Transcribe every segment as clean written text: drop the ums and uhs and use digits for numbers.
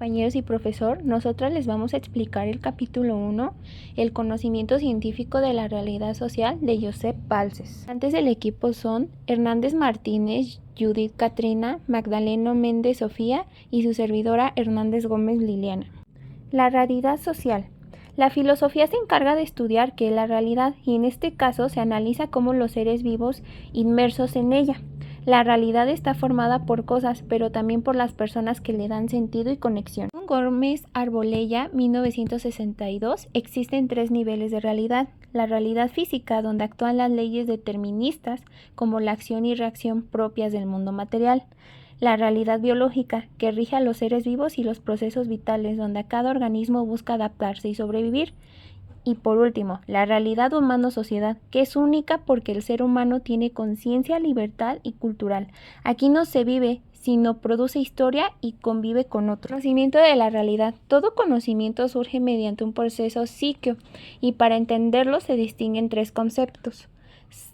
Compañeros y profesor, nosotras les vamos a explicar el capítulo 1, el conocimiento científico de la realidad social de Josep Balses. Antes del equipo son Hernández Martínez, Judith Catrina, Magdaleno Méndez Sofía y su servidora Hernández Gómez Liliana. La realidad social. La filosofía se encarga de estudiar qué es la realidad y en este caso se analiza cómo los seres vivos inmersos en ella. La realidad está formada por cosas, pero también por las personas que le dan sentido y conexión. Según Gómez Arbolella, 1962, existen 3 niveles de realidad. La realidad física, donde actúan las leyes deterministas, como la acción y reacción propias del mundo material. La realidad biológica, que rige a los seres vivos y los procesos vitales, donde cada organismo busca adaptarse y sobrevivir. Y por último, la realidad humano-sociedad, que es única porque el ser humano tiene conciencia, libertad y cultural. Aquí no se vive, sino produce historia y convive con otros. Conocimiento de la realidad. Todo conocimiento surge mediante un proceso psíquico y para entenderlo se distinguen 3 conceptos.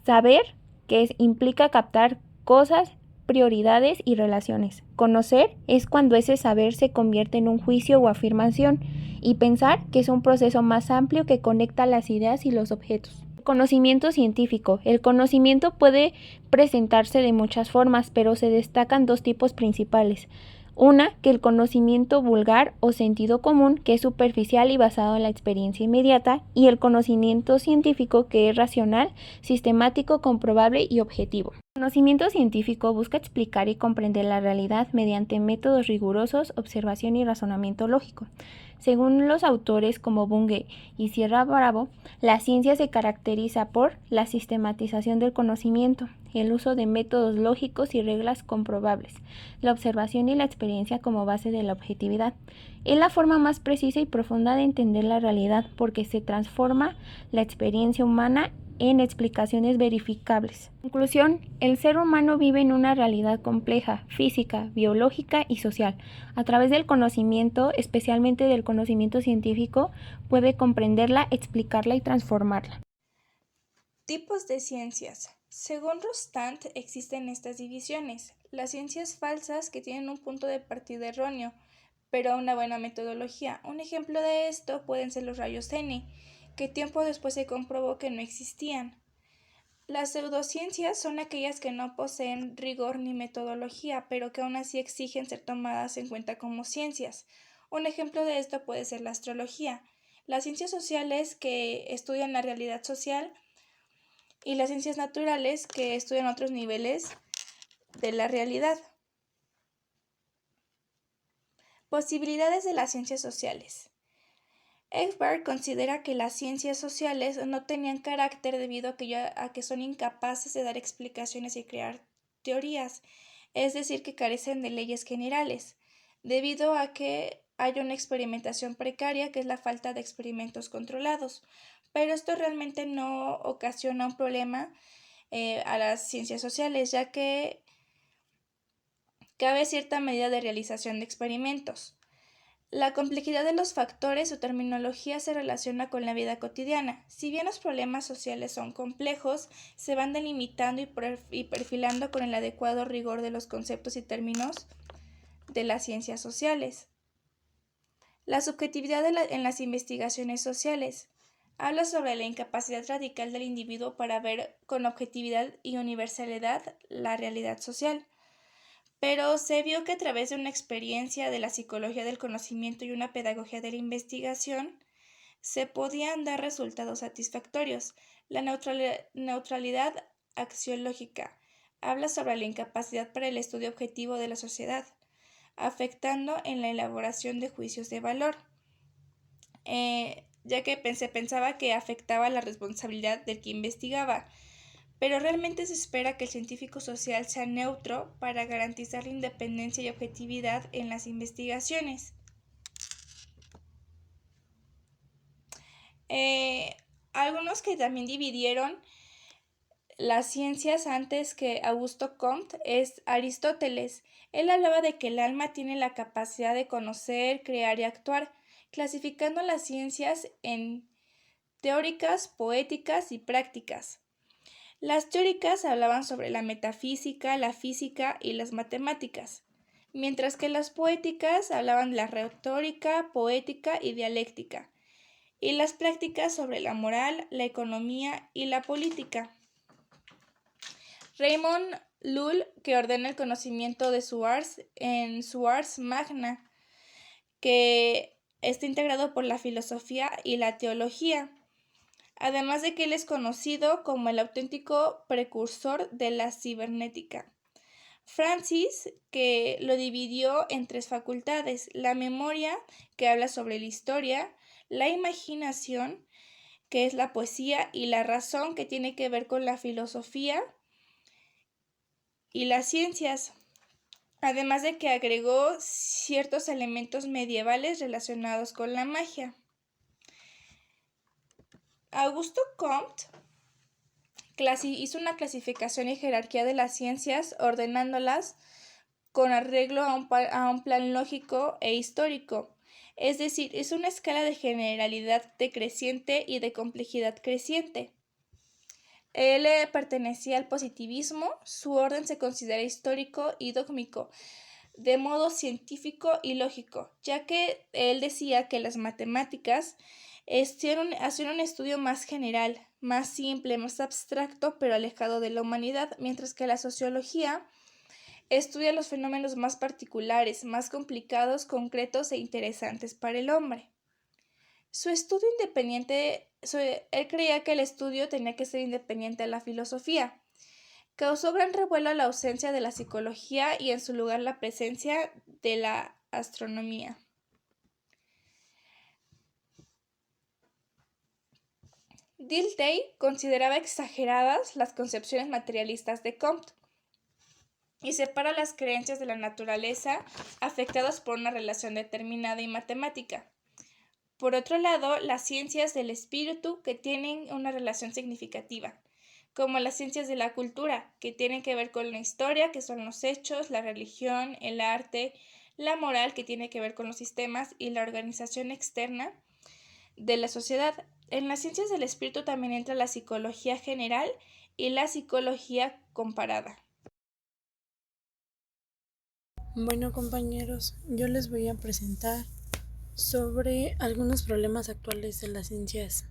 Saber, que implica captar cosas, prioridades y relaciones. Conocer es cuando ese saber se convierte en un juicio o afirmación. Y pensar, que es un proceso más amplio que conecta las ideas y los objetos. Conocimiento científico. El conocimiento puede presentarse de muchas formas, pero se destacan 2 tipos principales. Una, que el conocimiento vulgar o sentido común, que es superficial y basado en la experiencia inmediata, y el conocimiento científico, que es racional, sistemático, comprobable y objetivo. El conocimiento científico busca explicar y comprender la realidad mediante métodos rigurosos, observación y razonamiento lógico. Según los autores como Bunge y Sierra Bravo, la ciencia se caracteriza por la sistematización del conocimiento, el uso de métodos lógicos y reglas comprobables, la observación y la experiencia como base de la objetividad. Es la forma más precisa y profunda de entender la realidad porque se transforma la experiencia humana en explicaciones verificables. Conclusión, el ser humano vive en una realidad compleja, física, biológica y social. A través del conocimiento, especialmente del conocimiento científico, puede comprenderla, explicarla y transformarla. Tipos de ciencias. Según Rostand, existen estas divisiones. Las ciencias falsas que tienen un punto de partida erróneo, pero una buena metodología. Un ejemplo de esto pueden ser los rayos N, que tiempo después se comprobó que no existían. Las pseudociencias son aquellas que no poseen rigor ni metodología, pero que aún así exigen ser tomadas en cuenta como ciencias. Un ejemplo de esto puede ser la astrología. Las ciencias sociales que estudian la realidad social y las ciencias naturales que estudian otros niveles de la realidad. Posibilidades de las ciencias sociales. Ekberg considera que las ciencias sociales no tenían carácter debido a que son incapaces de dar explicaciones y crear teorías, es decir, que carecen de leyes generales, debido a que hay una experimentación precaria que es la falta de experimentos controlados. Pero esto realmente no ocasiona un problema a las ciencias sociales, ya que cabe cierta medida de realización de experimentos. La complejidad de los factores o terminología se relaciona con la vida cotidiana. Si bien los problemas sociales son complejos, se van delimitando y perfilando con el adecuado rigor de los conceptos y términos de las ciencias sociales. La subjetividad en las investigaciones sociales. Habla sobre la incapacidad radical del individuo para ver con objetividad y universalidad la realidad social. Pero se vio que a través de una experiencia de la psicología del conocimiento y una pedagogía de la investigación, se podían dar resultados satisfactorios. La neutralidad axiológica habla sobre la incapacidad para el estudio objetivo de la sociedad, afectando en la elaboración de juicios de valor, ya que pensaba que afectaba la responsabilidad del que investigaba. Pero realmente se espera que el científico social sea neutro para garantizar la independencia y objetividad en las investigaciones. Algunos que también dividieron las ciencias antes que Augusto Comte es Aristóteles. Él hablaba de que el alma tiene la capacidad de conocer, crear y actuar, clasificando las ciencias en teóricas, poéticas y prácticas. Las teóricas hablaban sobre la metafísica, la física y las matemáticas. mientras que las poéticas hablaban de la retórica, poética y dialéctica, y las prácticas sobre la moral, la economía y la política. Raymond Lull, que ordena el conocimiento de su ars en su Ars Magna, que está integrado por la filosofía y la teología, además de que él es conocido como el auténtico precursor de la cibernética. Francis, que lo dividió en 3 facultades: la memoria, que habla sobre la historia; la imaginación, que es la poesía; y la razón, que tiene que ver con la filosofía y las ciencias, además de que agregó ciertos elementos medievales relacionados con la magia. Auguste Comte hizo una clasificación y jerarquía de las ciencias, ordenándolas con arreglo a un plan lógico e histórico. Es decir, es una escala de generalidad decreciente y de complejidad creciente. Él pertenecía al positivismo. Su orden se considera histórico y dogmático, de modo científico y lógico, ya que él decía que las matemáticas hacían un estudio más general, más simple, más abstracto, pero alejado de la humanidad, mientras que la sociología estudia los fenómenos más particulares, más complicados, concretos e interesantes para el hombre. Él creía que el estudio tenía que ser independiente a la filosofía. Causó gran revuelo la ausencia de la psicología y en su lugar la presencia de la astronomía. Dilthey consideraba exageradas las concepciones materialistas de Comte y separa las creencias de la naturaleza afectadas por una relación determinada y matemática. Por otro lado, las ciencias del espíritu, que tienen una relación significativa, como las ciencias de la cultura, que tienen que ver con la historia, que son los hechos, la religión, el arte, la moral, que tiene que ver con los sistemas y la organización externa de la sociedad. En las ciencias del espíritu también entra la psicología general y la psicología comparada. Bueno, compañeros, yo les voy a presentar sobre algunos problemas actuales de las ciencias,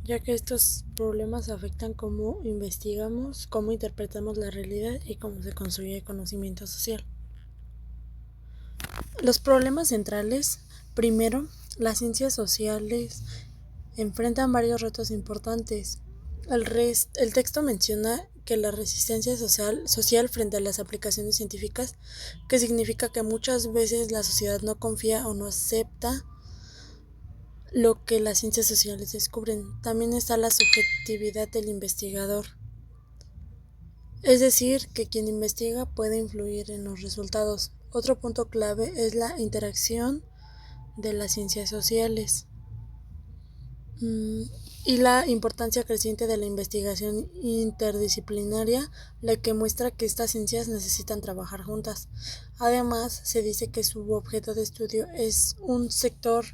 ya que estos problemas afectan cómo investigamos, cómo interpretamos la realidad y cómo se construye el conocimiento social. Los problemas centrales: primero, las ciencias sociales enfrentan varios retos importantes. El texto menciona que la resistencia social frente a las aplicaciones científicas, que significa que muchas veces la sociedad no confía o no acepta lo que las ciencias sociales descubren. También está la subjetividad del investigador, es decir, que quien investiga puede influir en los resultados. Otro punto clave es la interacción de las ciencias sociales y la importancia creciente de la investigación interdisciplinaria, la que muestra que estas ciencias necesitan trabajar juntas. Además, se dice que su objeto de estudio es un sector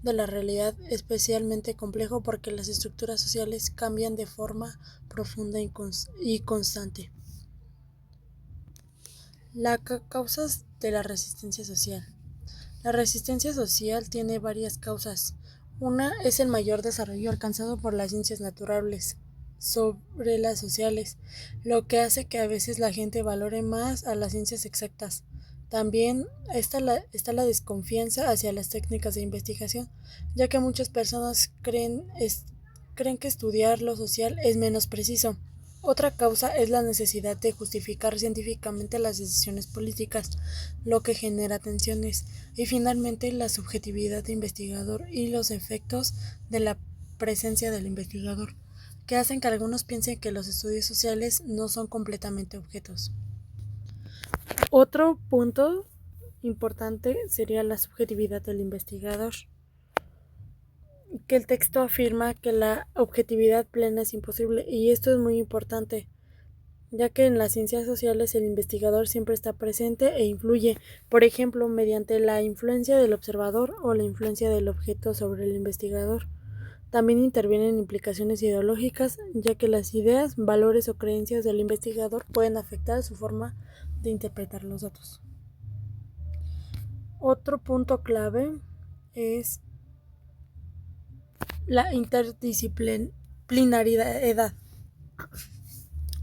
de la realidad especialmente complejo porque las estructuras sociales cambian de forma profunda y constante. Las causas de la resistencia social. La resistencia social tiene varias causas. Una es el mayor desarrollo alcanzado por las ciencias naturales sobre las sociales, lo que hace que a veces la gente valore más a las ciencias exactas. También está la desconfianza hacia las técnicas de investigación, ya que muchas personas creen que estudiar lo social es menos preciso. Otra causa es la necesidad de justificar científicamente las decisiones políticas, lo que genera tensiones. Y finalmente, la subjetividad del investigador y los efectos de la presencia del investigador, que hacen que algunos piensen que los estudios sociales no son completamente objetos. Otro punto importante sería la subjetividad del investigador, que el texto afirma que la objetividad plena es imposible, y esto es muy importante, ya que en las ciencias sociales el investigador siempre está presente e influye, por ejemplo, mediante la influencia del observador o la influencia del objeto sobre el investigador. También intervienen implicaciones ideológicas, ya que las ideas, valores o creencias del investigador pueden afectar su forma de interpretar los datos. Otro punto clave es la interdisciplinariedad.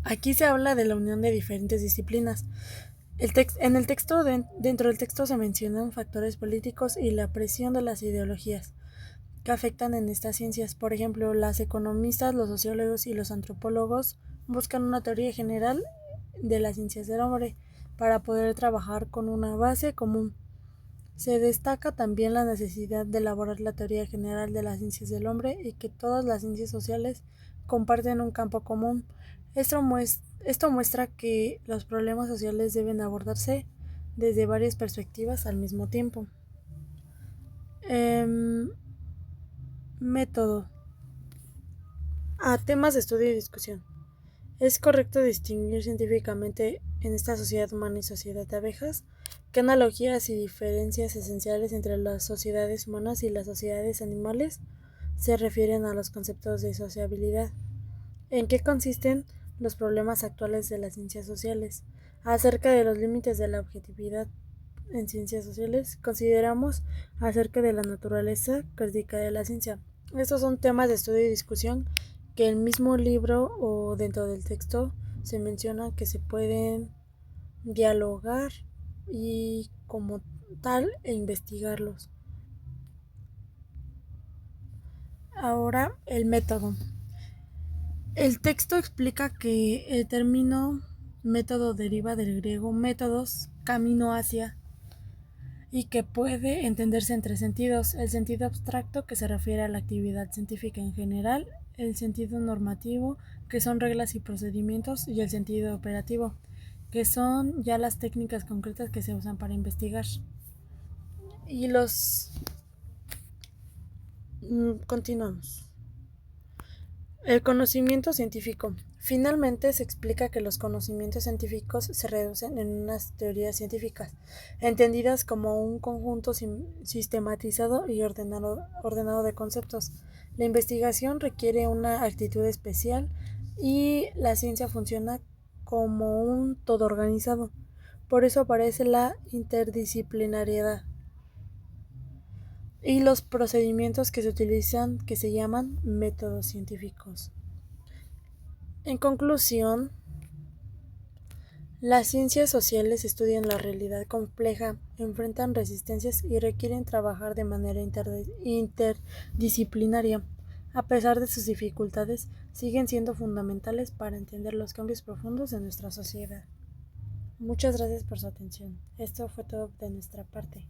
Aquí se habla de la unión de diferentes disciplinas. Dentro del texto se mencionan factores políticos y la presión de las ideologías que afectan en estas ciencias. Por ejemplo, las economistas, los sociólogos y los antropólogos buscan una teoría general de las ciencias del hombre para poder trabajar con una base común. Se destaca también la necesidad de elaborar la teoría general de las ciencias del hombre y que todas las ciencias sociales comparten un campo común. Esto muestra que los problemas sociales deben abordarse desde varias perspectivas al mismo tiempo. Método. Temas de estudio y discusión. ¿Es correcto distinguir científicamente en esta sociedad humana y sociedad de abejas? ¿Qué analogías y diferencias esenciales entre las sociedades humanas y las sociedades animales se refieren a los conceptos de sociabilidad? ¿En qué consisten los problemas actuales de las ciencias sociales? Acerca de los límites de la objetividad en ciencias sociales, consideramos acerca de la naturaleza crítica de la ciencia. Estos son temas de estudio y discusión que el mismo libro o dentro del texto se menciona que se pueden dialogar y como tal investigarlos. Ahora el método. El texto explica que el término método deriva del griego métodos, camino hacia, y que puede entenderse en tres sentidos: el sentido abstracto, que se refiere a la actividad científica en general; el sentido normativo, que son reglas y procedimientos; y el sentido operativo, que son ya las técnicas concretas que se usan para investigar. Y continuamos. El conocimiento científico. Finalmente se explica que los conocimientos científicos se reducen en unas teorías científicas, entendidas como un conjunto sistematizado y ordenado de conceptos. La investigación requiere una actitud especial y la ciencia funciona como un todo organizado. Por eso aparece la interdisciplinariedad y los procedimientos que se utilizan, que se llaman métodos científicos. En conclusión, las ciencias sociales estudian la realidad compleja, enfrentan resistencias y requieren trabajar de manera interdisciplinaria. A pesar de sus dificultades, siguen siendo fundamentales para entender los cambios profundos de nuestra sociedad. Muchas gracias por su atención. Esto fue todo de nuestra parte.